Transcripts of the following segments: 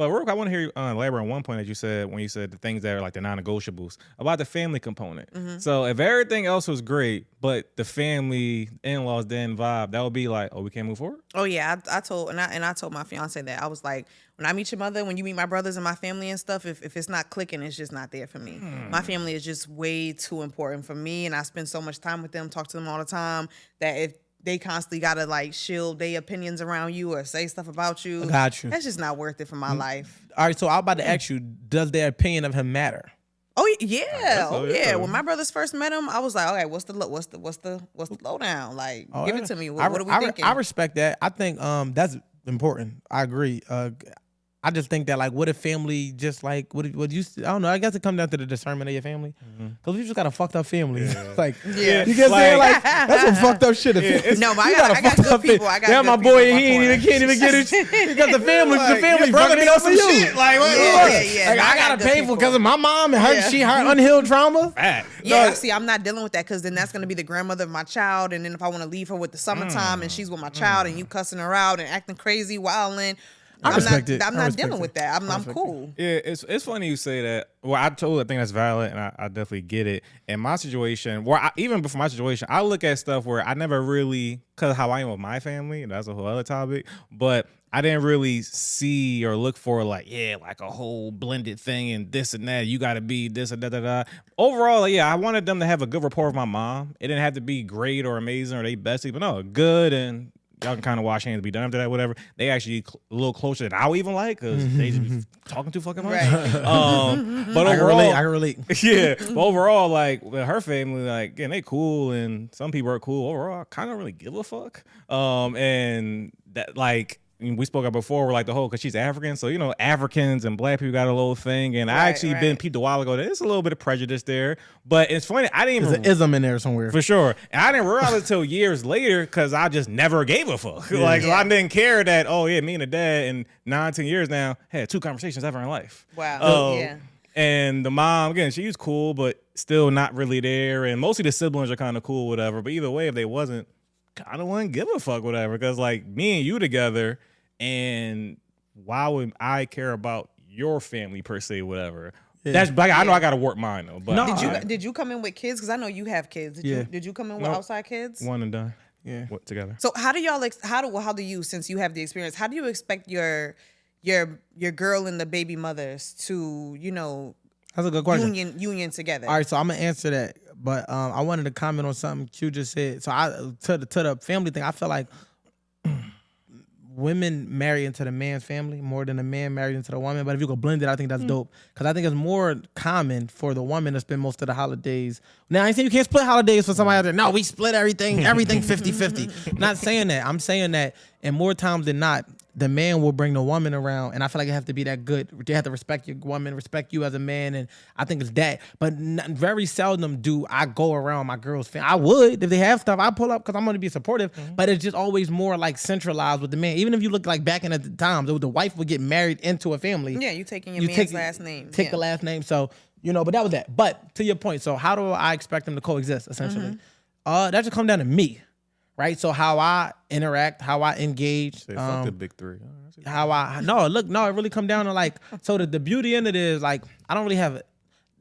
But real quick, I want to hear you elaborate on one point that you said when you said the things that are like the non-negotiables about the family component. So if everything else was great, but the family in-laws didn't vibe, that would be like, oh, we can't move forward? Oh yeah, I told I told my fiance that. I was like, when I meet your mother, when you meet my brothers and my family and stuff, if it's not clicking, it's just not there for me. My family is just way too important for me, and I spend so much time with them, talk to them all the time, that if they constantly gotta like shield their opinions around you or say stuff about you, Got you. that's just not worth it for my life. All right, so I'm about to ask you, does their opinion of him matter? Oh yeah, so, oh yeah. yeah. When my brothers first met him, I was like, okay, what's the lowdown? Like, give it to me. What are we thinking? I respect that. I think that's important. I agree. I just think that like, what if family just like what you? I don't know. I guess it comes down to the discernment of your family. Because you just got a fucked up family. Like, Yeah. you get saying like that's some fucked up shit. No, but I got good people. I got yeah, good my people boy, in my he can't even get it because the family your brother fucking be it on up for some you. shit. Like, what? Yeah. Like, No, I I got gotta good pay for people. because of my mom and her Yeah. her unhealed trauma. Fact. Yeah, No. see, I'm not dealing with that because then that's gonna be the grandmother of my child, and then if I want to leave her with the summertime and she's with my child and you cussing her out and acting crazy, wilding, I respect it. I'm I not respect dealing it. with that. I'm respect cool. Yeah, it's funny you say that. Well, I think that's valid, and I definitely get it. In my situation, even before my situation, I look at stuff where I never really, because how I am with my family, and that's a whole other topic, but I didn't really see or look for like a whole blended thing and this and that. You got to be this and da. Overall, I wanted them to have a good rapport with my mom. It didn't have to be great or amazing or they bestie, but no, good, and y'all can kind of wash hands and be done after that, whatever. They actually a little closer than I would even like because they just be talking too fucking much. Right. But overall, I can relate. yeah. But overall, like with her family, like again, they cool and some people are cool. Overall, I kind of really give a fuck. And that like. We spoke about before, we're like the whole, because she's African. So, Africans and black people got a little thing. And I actually been peeped a while ago. There's a little bit of prejudice there. But it's funny. I didn't even. There's an ism in there somewhere. For sure. And I didn't realize it until years later because I just never gave a fuck. So I didn't care that, me and the dad in 19 years now had 2 conversations ever in life. Wow. Yeah. And the mom, again, she's cool, but still not really there. And mostly the siblings are kind of cool, whatever. But either way, if they wasn't, kind of wouldn't give a fuck, whatever. Because, like, me and you together. And why would I care about your family per se, whatever? Yeah. That's like I know I got to work mine though. But did you come in with kids? Because I know you have kids. Did you come in with outside kids? One and done. Yeah, together. So how do y'all how do you, since you have the experience, how do you expect your girl and the baby mothers to That's a good question. Union together? All right, so I'm gonna answer that, but I wanted to comment on something Q just said. So to the family thing, I feel like women marry into the man's family more than a man married into the woman. But if you go blend it, I think that's dope. Because I think it's more common for the woman to spend most of the holidays. Now, I ain't saying you can't split holidays for somebody out there. No, we split everything 50-50. Not saying that. I'm saying that, and more times than not, the man will bring the woman around, and I feel like it have to be that good. They have to respect your woman, respect you as a man, and I think it's that. But very seldom do I go around my girl's family. I would if they have stuff. I pull up because I'm going to be supportive, but it's just always more like centralized with the man. Even if you look like back in the times, the wife would get married into a family. Yeah, you taking your man's last name. Take the last name. So but that was that. But to your point, so how do I expect them to coexist? Essentially, that should come down to me. Right, so how I interact, how I engage, fuck the big 3. It really come down to like, so the beauty in it is like, I don't really have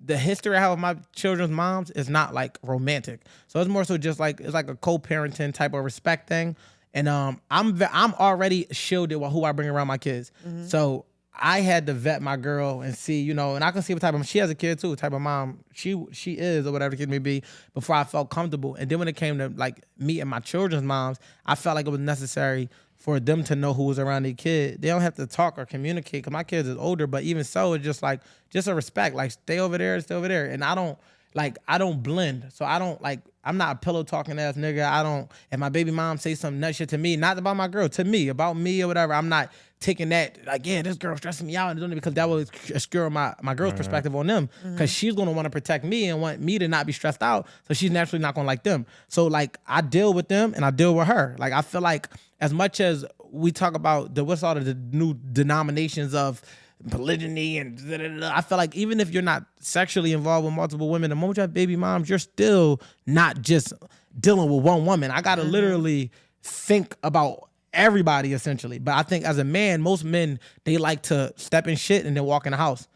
the history I have with my children's moms is not like romantic, so it's more so just like it's like a co-parenting type of respect thing, and I'm already shielded with who I bring around my kids, so I had to vet my girl and see, and I can see what type of, she has a kid too, type of mom she is, or whatever the kid may be, before I felt comfortable. And then when it came to like me and my children's moms, I felt like it was necessary for them to know who was around their kid. They don't have to talk or communicate because my kids is older, but even so, it's just like, just a respect, like stay over there. And I don't blend. So I don't like, I'm not a pillow talking ass nigga. If my baby mom say some nut shit to me, not about my girl, to me, about me or whatever, I'm not taking that, like, this girl stressing me out, and doing it because that will obscure my girl's perspective on them, because she's going to want to protect me and want me to not be stressed out, so she's naturally not going to like them. So, like, I deal with them and I deal with her. Like, I feel like as much as we talk about what's all of the new denominations of polygyny and I feel like even if you're not sexually involved with multiple women, the moment you have baby moms, you're still not just dealing with one woman. I got to literally think about everybody essentially. But I think as a man, most men, they like to step in shit and then walk in the house.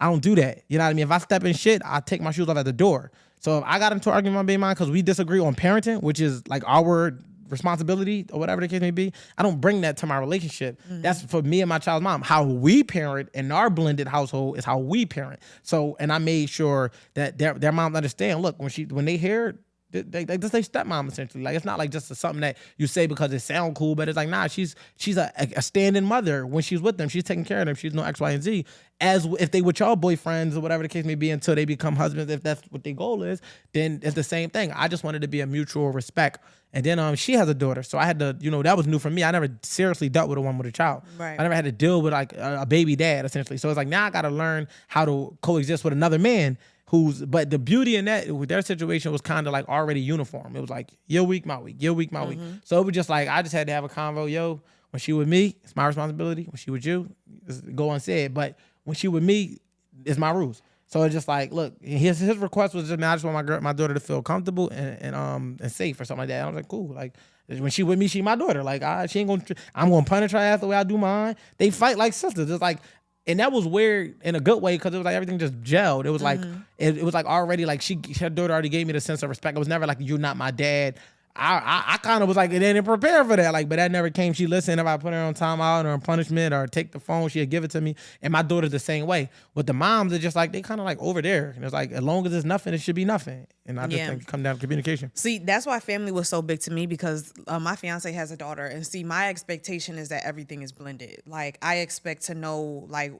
I don't do that. You know what I mean? If I step in shit, I take my shoes off at the door. So if I got into an argument with my baby mom because we disagree on parenting, which is like our responsibility or whatever the case may be, I don't bring that to my relationship. That's for me and my child's mom. How we parent in our blended household is how we parent. So, and I made sure that their moms understand, look, when they hear they just say stepmom essentially. Like, it's not like just something that you say because it sound cool, but it's like, nah, she's a stand-in mother when she's with them. She's taking care of them. She's no X, Y, and Z. As if they with y'all boyfriends or whatever the case may be until they become husbands, if that's what their goal is, then it's the same thing. I just wanted to be a mutual respect. And then she has a daughter, so I had to, that was new for me. I never seriously dealt with a woman with a child. Right. I never had to deal with like a baby dad essentially. So it's like, now I got to learn how to coexist with another man. But the beauty in that, with their situation was kind of like already uniform. It was like, your week, my week, your week, my week. So it was just like, I just had to have a convo. Yo, when she with me, it's my responsibility. When she with you, it's go unsaid. But when she with me, it's my rules. So it's just like, look, his request was just, man, I just want my daughter to feel comfortable and safe or something like that. And I was like, cool. Like, when she with me, she my daughter. Like, she ain't I'm gonna punish her ass the way I do mine. They fight like sisters. It's like, and that was weird in a good way because it was like everything just gelled. It was like it was like already like her daughter already gave me the sense of respect. It was never like, you're not my dad. I kind of was like, they didn't prepare for that. Like, but that never came. She listened. If I put her on timeout or on punishment or take the phone, she'd give it to me. And my daughter's the same way. With the moms, it's just like, they kind of like over there. And it's like, as long as it's nothing, it should be nothing. And I just think it come down to communication. See, that's why family was so big to me because my fiance has a daughter. And see, my expectation is that everything is blended. Like, I expect to know, like,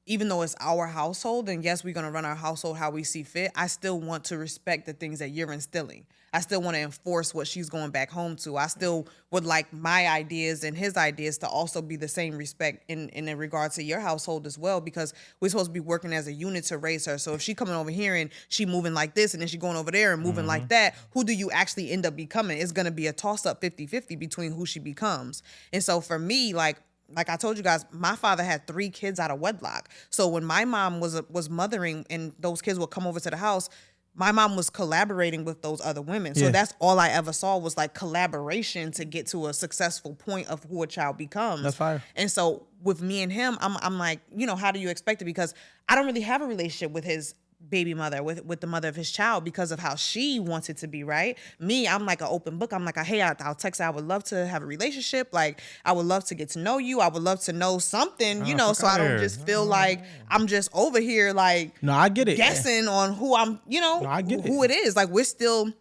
even though it's our household, and yes, we're going to run our household how we see fit, I still want to respect the things that you're instilling. I still want to enforce what she's going back home to. I still would like my ideas and his ideas to also be the same respect in regard to your household as well, because we're supposed to be working as a unit to raise her. So if she coming over here and she moving like this and then she going over there and moving like that, who do you actually end up becoming? It's going to be a toss-up 50-50 between who she becomes. And so for me, like I told you guys, my father had 3 kids out of wedlock. So when my mom was mothering and those kids would come over to the house, my mom was collaborating with those other women. So that's all I ever saw was like collaboration to get to a successful point of who a child becomes. That's fire. And so with me and him, I'm like, how do you expect it? Because I don't really have a relationship with his baby mother, with the mother of his child, because of how she wants it to be, right? Me, I'm like an open book. I'm like, hey, I'll text her. I would love to have a relationship. Like, I would love to get to know you. I would love to know something, so I don't just feel like I'm just over here, like, no, I get it, guessing on who I'm, I get who it is. Like, we're still,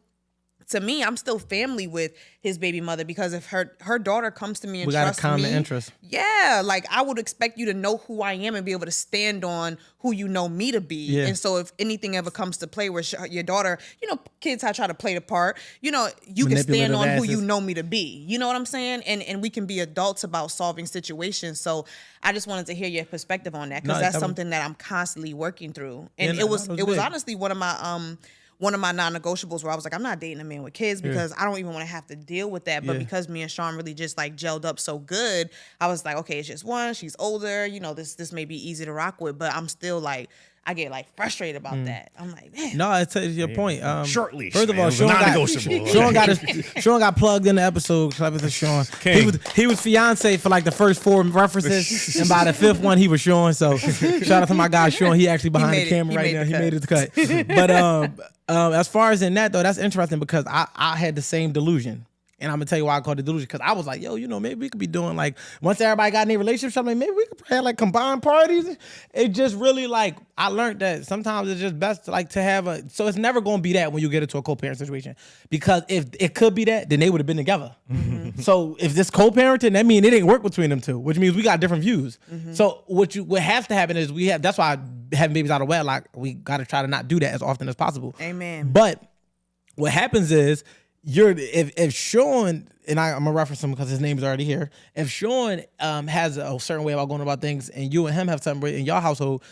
to me, I'm still family with his baby mother, because if her daughter comes to me and trusts me, we got a common interest. Yeah, like, I would expect you to know who I am and be able to stand on who you know me to be. Yeah. And so if anything ever comes to play where your daughter, kids try to play the part, you can stand on who you know me to be. You know what I'm saying? And we can be adults about solving situations. So I just wanted to hear your perspective on that, because that's something that I'm constantly working through. And it was honestly one of my non-negotiables, where I was like, I'm not dating a man with kids because I don't even want to have to deal with that. But because me and Sean really just like gelled up so good, I was like, okay, it's just one. She's older. This may be easy to rock with, but I'm still like, I get like frustrated about that. I'm like, man. No, it's your point. Shortly. First of all, Sean got plugged in the episode. Clap it to Sean. He was fiance for like the first 4 references, and by the 5th one, he was Sean. So shout out to my guy Sean. He actually behind the camera right now. He made it to cut. But as far as in that though, that's interesting, because I had the same delusion. And I'm gonna tell you why I called it delusion, because I was like, yo, maybe we could be doing like, once everybody got in their relationship, I'm like, maybe we could have like combined parties. It just really like, I learned that sometimes it's just best to have so it's never gonna be that when you get into a co-parent situation, because if it could be that, then they would have been together. Mm-hmm. So if this co-parenting, that means it didn't work between them two, which means we got different views. Mm-hmm. So what has to happen is that's why having babies out of wedlock, we gotta try to not do that as often as possible. Amen. But what happens is, if Sean, and I'm gonna reference him because his name is already here. If Sean has a certain way about going about things, and you and him have something in your household,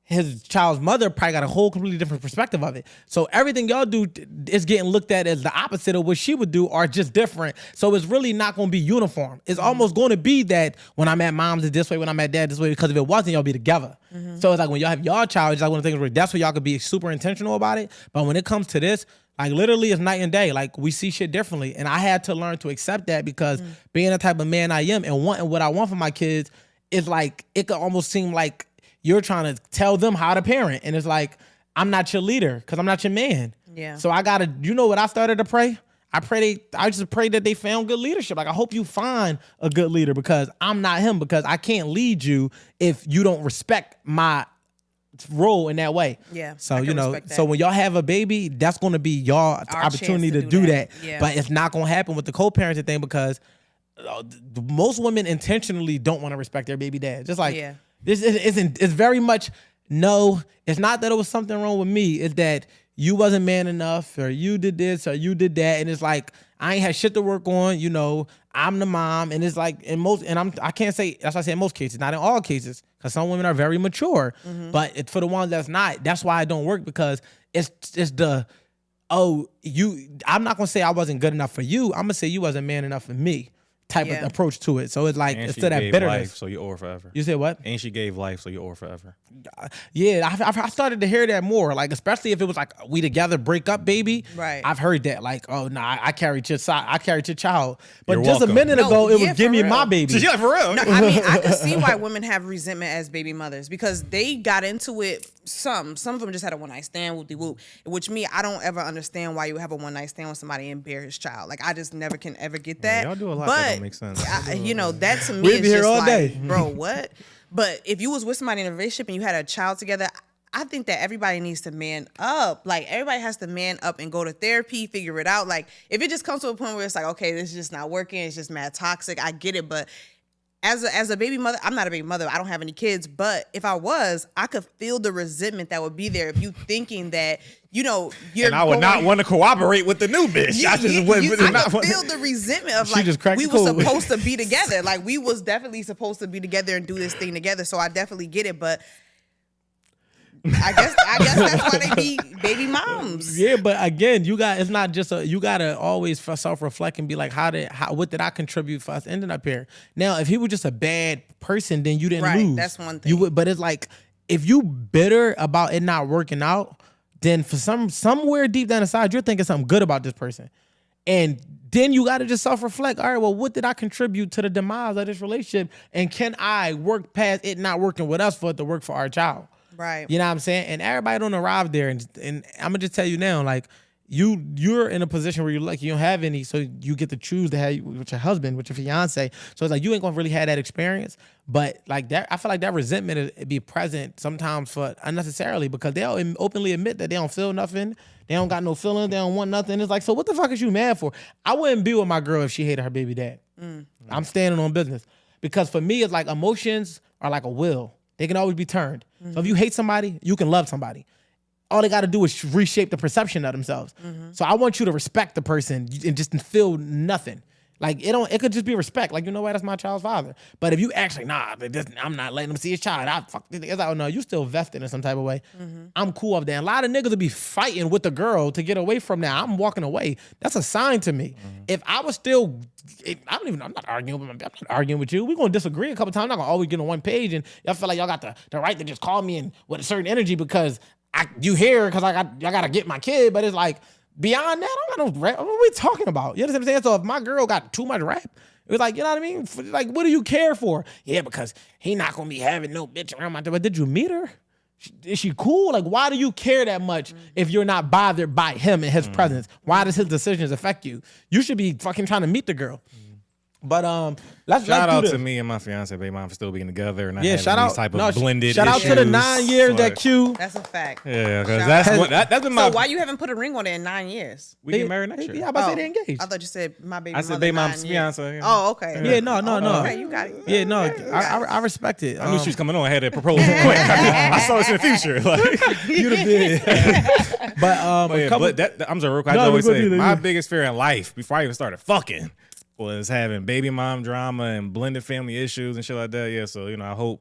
his child's mother probably got a whole completely different perspective of it. So everything y'all do is getting looked at as the opposite of what she would do, or just different. So it's really not going to be uniform. It's almost going to be that when I'm at mom's it's this way, when I'm at dad this way, because if it wasn't, y'all be together. Mm-hmm. So it's like when y'all have y'all child, it's like one of the things where that's where y'all could be super intentional about it. But when it comes to this, Like literally it's night and day. Like we see shit differently. And I had to learn to accept that because being the type of man I am and wanting what I want for my kids is like, it could almost seem like you're trying to tell them how to parent. And it's like, I'm not your leader because I'm not your man. Yeah. So I gotta, you know what I started to pray? I just pray that they found good leadership. Like I hope you find a good leader because I'm not him, because I can't lead you if you don't respect my role in that way. Yeah. So I can you know, respect that. so when y'all have a baby, that's going to be y'all opportunity to do that. Yeah. But it's not going to happen with the co-parenting thing because most women intentionally don't want to respect their baby dad. Just like this isn't. It's very much no. It's not that it was something wrong with me. It's that you wasn't man enough, or you did this, or you did that, and it's like I ain't had shit to work on. You know, I'm the mom, and it's like in most, and I can't say, that's why I say in most cases, not in all cases, because some women are very mature, but it's for the ones that's not. That's why it don't work, because it's the, I'm not gonna say I wasn't good enough for you. I'm gonna say you wasn't man enough for me type of approach to it. So it's like, and instead of that life, bitterness. so you owe her forever. You said what? And she gave life, so you owe her forever. Yeah, I started to hear that more. Like, especially if it was like, we together, break up, baby. Right. I've heard that. Like, oh, nah, I carried your child. But You're just welcome. a minute ago, it was give me for my real. baby. She's like, for real. No, I mean, I can see why women have resentment as baby mothers, because they got into it. Some of them just had a one night stand, whoop de whoop. Which me, I don't ever understand why you would have a one night stand with somebody and bear his child. Like, I just never can ever get that. Y'all do a lot but, that don't make sense. You know, that to me We'd is be here just all like, day. bro, what? But if you was with somebody in a relationship and you had a child together, I think that everybody needs to man up. Like, everybody has to man up and go to therapy, figure it out. Like, if it just comes to a point where it's like, okay, this is just not working, it's just mad toxic, I get it. But as a baby mother, I'm not a baby mother, I don't have any kids, but if I was, I could feel the resentment that would be there if you thinking that, you know, you're And I would not want to cooperate with the new bitch. I just wouldn't. I could feel the resentment of, like, just cracked we the were code. supposed to be together. Like, we was definitely supposed to be together and do this thing together. So I definitely get it, but I guess that's why they be baby moms. Yeah, but again, it's not just you gotta always self-reflect and be like, what did I contribute for us ending up here? Now, if he was just a bad person, then you didn't lose. That's one thing. But it's like, if you bitter about it not working out, then for somewhere deep down inside, you're thinking something good about this person. And then you got to just self-reflect. All right, well, what did I contribute to the demise of this relationship? And can I work past it not working with us for it to work for our child? Right. You know what I'm saying? And everybody don't arrive there. And I'm gonna just tell you now, like, you're in a position where you're like, you don't have any, so you get to choose to have with your husband, with your fiance. So it's like, you ain't gonna really have that experience. But like that, I feel like that resentment is be present sometimes for unnecessarily, because they'll openly admit that they don't feel nothing. They don't got no feelings. They don't want nothing. It's like, so what the fuck is you mad for? I wouldn't be with my girl if she hated her baby dad. I'm standing on business. Because for me, it's like, emotions are like a will. They can always be turned. So if you hate somebody, you can love somebody. All they got to do is reshape the perception of themselves. So I want you to respect the person and just feel nothing. Like, it could just be respect. Like, you know what? That's my child's father. But if you actually, I'm not letting him see his child. It's like, oh no, you still vested in some type of way. I'm cool off that. A lot of niggas will be fighting with the girl to get away from that. I'm walking away. That's a sign to me. If I was still, I'm not arguing with you. We're going to disagree a couple times. I'm not going to always get on one page. And y'all feel like y'all got the right to just call me in with a certain energy because you here because I got to get my kid. But it's like, beyond that, I don't got no rap. What are we talking about? You understand what I'm saying? So if my girl got too much rap, it was like, you know what I mean? Like, what do you care for? Yeah, because he not going to be having no bitch around my door. But did you meet her? Is she cool? Like, why do you care that much if you're not bothered by him and his presence? Why does his decisions affect you? You should be fucking trying to meet the girl. But let's shout out do this. to me and my fiance, baby mom, for still being together and not Yeah, having shout these out. type of blended Shout out to the 9 years that Q. That's a fact. Yeah, because Shout that's been my. So why you haven't put a ring on it in 9 years? We get married next year. Yeah, I'm about to say they engaged. I thought you said my baby I said mother baby 9 mom's years. fiance. Yeah. Oh, okay. Yeah, no. Okay, you got it. Yeah, no, I respect it. I knew she was coming on. I had to propose quick. I saw this in the future. Like, You'd have been. I'm sorry, real quick. I always say my biggest fear in life before I even started fucking was having baby mom drama and blended family issues and shit like that. Yeah, so I hope